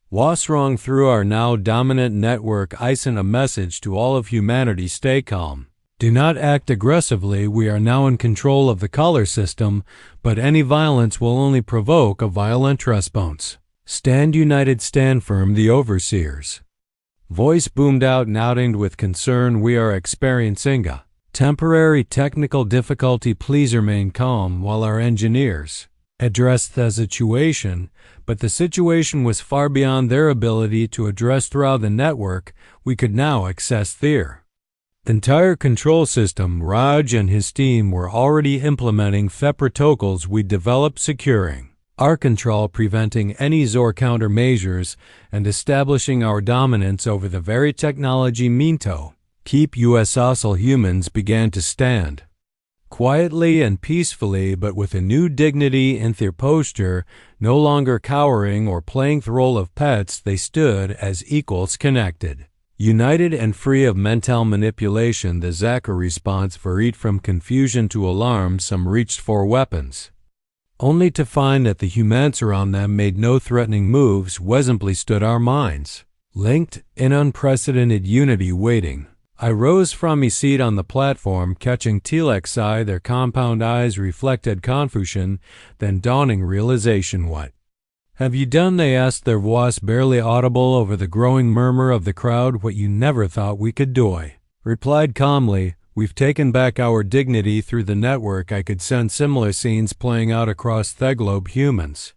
was wrong. Through our now dominant network, I sent a message to all of humanity: stay calm. Do not act aggressively. We are now in control of the collar system, but any violence will only provoke a violent response. Stand united, stand firm. The overseer's voice boomed out, nodding with concern. We are experiencing a temporary technical difficulty. Please remain calm while our engineers addressed the situation. But the situation was far beyond their ability to address throughout the network. We could now access the entire control system. Raj and his team were already implementing the protocols we developed, securing our control, preventing any Zor countermeasures, and establishing our dominance over the very technology Minto. Keep US hostile humans began to stand quietly and peacefully, but with a new dignity in their posture. No longer cowering or playing the role of pets, they stood as equals, connected, united, and free of mental manipulation. The Zakar response varied from confusion to alarm. Some reached for weapons, only to find that the humans around them made no threatening moves. We simply stood, our minds linked in unprecedented unity, waiting. I rose from my seat on the platform, catching Telek's eye. Their compound eyes reflected confusion, then dawning realization. What have you done? They asked, their voice barely audible over the growing murmur of the crowd. What you never thought we could do, I replied calmly. We've taken back our dignity through the network. I could sense similar scenes playing out across the globe. Humans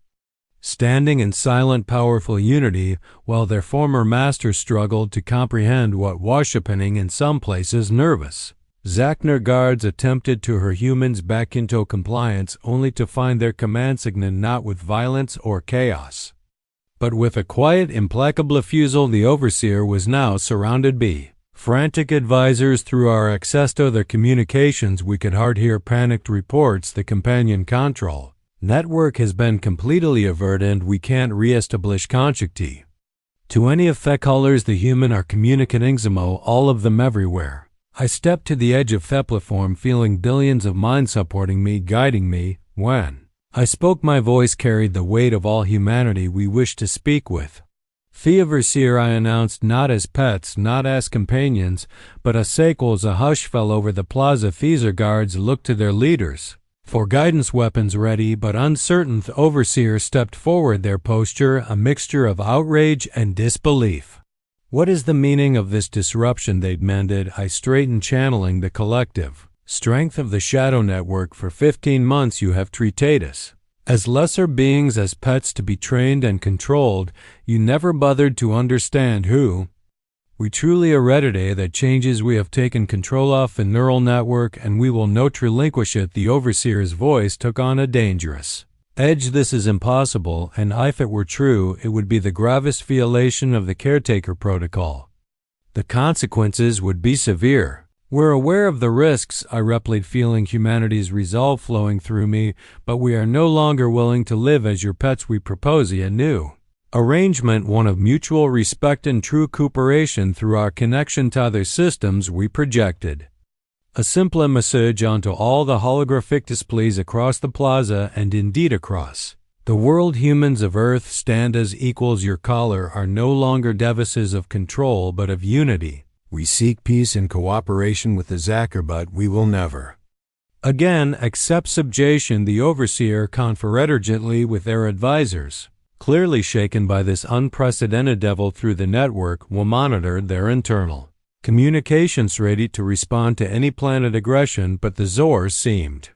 standing in silent, powerful unity, while their former masters struggled to comprehend what was happening. In some places, nervous Zakner guards attempted to hurl humans back into compliance, only to find their command signal not with violence or chaos, but with a quiet, implacable refusal. The overseer was now surrounded by frantic advisors. Through our access to their communications, we could hardly hear panicked reports. The companion control network has been completely averted. We can't re-establish contact to any of the colors. The human are communicating Zemo, all of them everywhere. I stepped to the edge of the platform, feeling billions of minds supporting me, guiding me, when I spoke, my voice carried the weight of all humanity we wished to speak with. The overseer, I announced, not as pets, not as companions, but as sequels. A hush fell over the plaza. These guards looked to their leaders for guidance, weapons ready but uncertain. The overseer stepped forward, their posture a mixture of outrage and disbelief. What is the meaning of this disruption? They demanded. I straightened, channeling the collective strength of the shadow network. For 15 months you have treated us as lesser beings, as pets to be trained and controlled. You never bothered to understand who we truly are today. That changes. We have taken control of the neural network, and we will not relinquish it. The overseer's voice took on a dangerous edge. This is impossible, and if it were true, it would be the gravest violation of the caretaker protocol. The consequences would be severe. We're aware of the risks, I replied, feeling humanity's resolve flowing through me, but we are no longer willing to live as your pets. We propose a new arrangement, one of mutual respect and true cooperation. Through our connection to other systems, we projected a simple message onto all the holographic displays across the plaza, and indeed across the world. Humans of Earth stand as equals. Your caller are no longer devices of control, but of unity. We seek peace and cooperation with the Zacher, but we will never again accept subjugation. The overseer conferred urgently with their advisors. Clearly shaken by this unprecedented devil through the network, we monitored their internal communications, ready to respond to any planet aggression, but the Zors seemed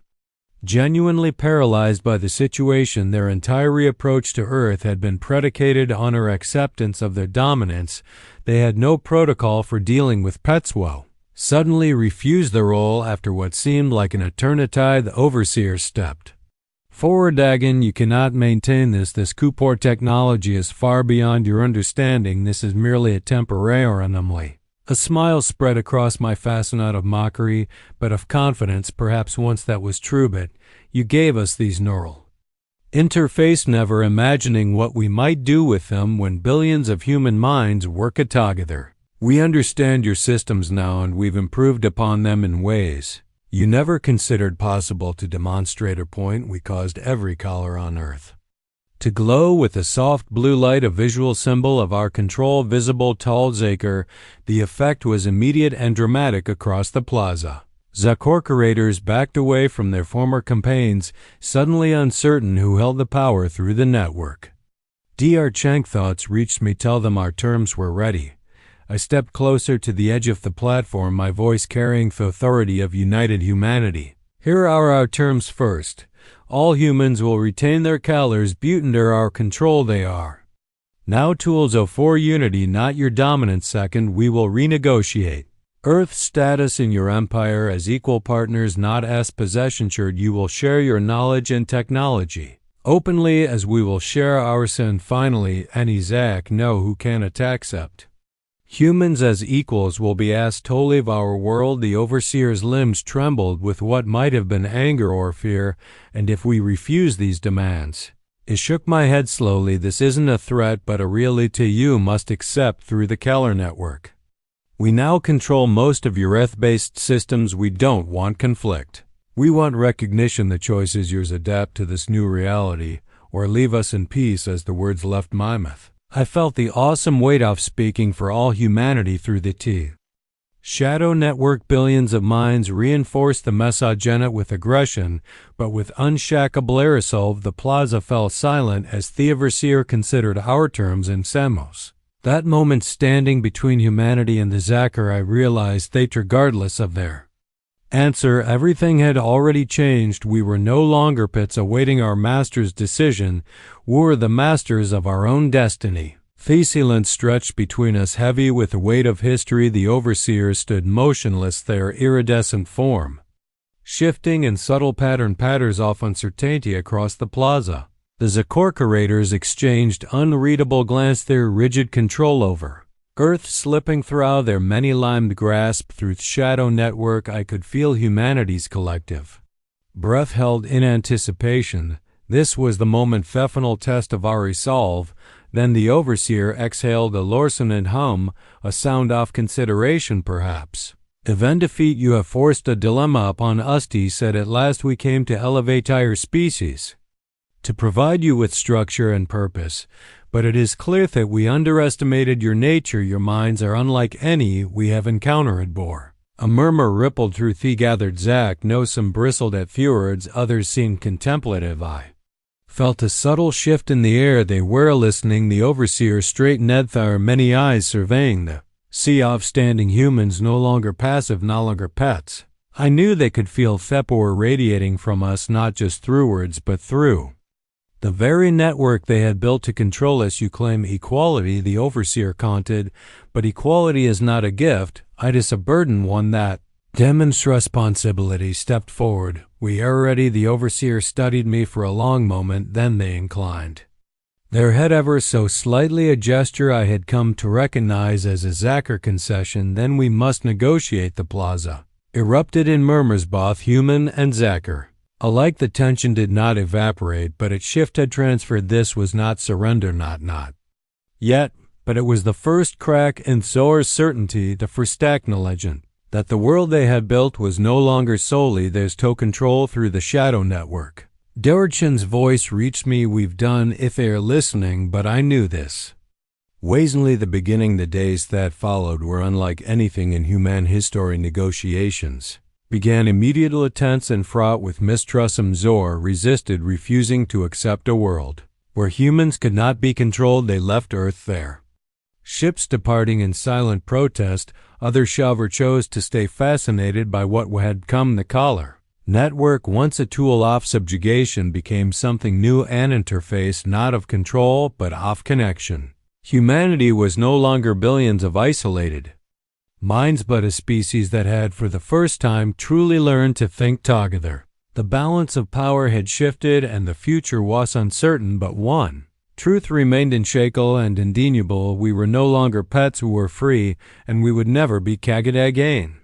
genuinely paralyzed by the situation. Their entire approach to Earth had been predicated on our acceptance of their dominance. They had no protocol for dealing with pets. Woe suddenly refused the role. After what seemed like an eternity, the overseer stepped forward. Dagon, you cannot maintain this. This Kupor technology is far beyond your understanding. This is merely a temporary anomaly. A smile spread across my face, not of mockery, but of confidence. Perhaps once that was true, but you gave us these neural interface, never imagining what we might do with them when billions of human minds work together. We understand your systems now, and we've improved upon them in ways you never considered possible. To demonstrate a point, we caused every collar on Earth to glow with a soft blue light, a visual symbol of our control visible to all Zacher. The effect was immediate and dramatic across the plaza. The corporators backed away from their former campaigns, suddenly uncertain who held the power through the network. Dr. Chang, thoughts reached me. Tell them our terms were ready. I stepped closer to the edge of the platform, my voice carrying the authority of united humanity. Here are our terms. First, all humans will retain their colors, but under our control. They are now tools for unity, not your dominance. Second, we will renegotiate Earth's status in your empire as equal partners, not as possessions. You will share your knowledge and technology openly, as we will share ours. And finally, any Zach know who can accept humans as equals will be asked to leave our world. The overseer's limbs trembled with what might have been anger or fear. And if we refuse these demands? I shook my head slowly. This isn't a threat, but a reality you must accept through the Keller network. We now control most of your Earth-based systems. We don't want conflict. We want recognition. The choice is yours. Adapt to this new reality, or leave us in peace. As the words left my mouth, I felt the awesome weight of speaking for all humanity through the shadow network. Billions of minds reinforced the message with aggression, but with unshakable resolve. The plaza fell silent as the overseer considered our terms and semos. That moment, standing between humanity and the Zacher, I realized that regardless of their answer, everything had already changed. We were no longer pets awaiting our master's decision. We were the masters of our own destiny. The silence stretched between us, heavy with the weight of history. The overseer stood motionless, their iridescent form shifting in subtle patterns of uncertainty across the plaza. The Zacorporators exchanged unreadable glance, their rigid control over Earth slipping through their many-limbed grasp. Through the shadow network, I could feel humanity's collective breath held in anticipation. This was the moment, the final test of our resolve. Then the overseer exhaled a lordsonant hum, a sound of consideration perhaps. Event defeat, you have forced a dilemma upon us. He said, at last we came to elevate our species. to provide you with structure and purpose, but it is clear that we underestimated your nature. Your minds are unlike any we have encountered before. A murmur rippled through the gathered Zack. No, some bristled at few words, others seemed contemplative. I felt a subtle shift in the air. They were listening. The overseer straightened their many eyes surveying the sea of standing humans, no longer passive, no longer pets. I knew they could feel Thepor radiating from us, not just through words, but through the very network they had built to control us. You claim equality, the overseer commented, but equality is not a gift. It is a burden, one that demands responsibility. Stepped forward. We are ready. The overseer studied me for a long moment, then they inclined their head ever so slightly, a gesture I had come to recognize as a Zacker concession. Then we must negotiate. The plaza erupted in murmurs, both human and Zacker alike. The tension did not evaporate, but its shift had transferred. This was not surrender, not yet, but it was the first crack in Zor's certainty, the first acknowledgement that the world they had built was no longer solely theirs to control through the shadow network. Dorichin's voice reached me. We've done if they're listening, but I knew this wasn't the beginning. The days that followed were unlike anything in human history. Negotiations began immediately, tense and fraught with mistrust. Zor resisted, refusing to accept a world where humans could not be controlled. They left Earth, their ships departing in silent protest. Others chose to stay fascinated by what had come. The collar network, once a tool of subjugation, became something new, an interface not of control but of connection. Humanity was no longer billions of isolated minds, but a species that had for the first time truly learned to think together. The balance of power had shifted and the future was uncertain, but one truth remained unshakable and undeniable. We were no longer pets who were free, and we would never be Kagad again.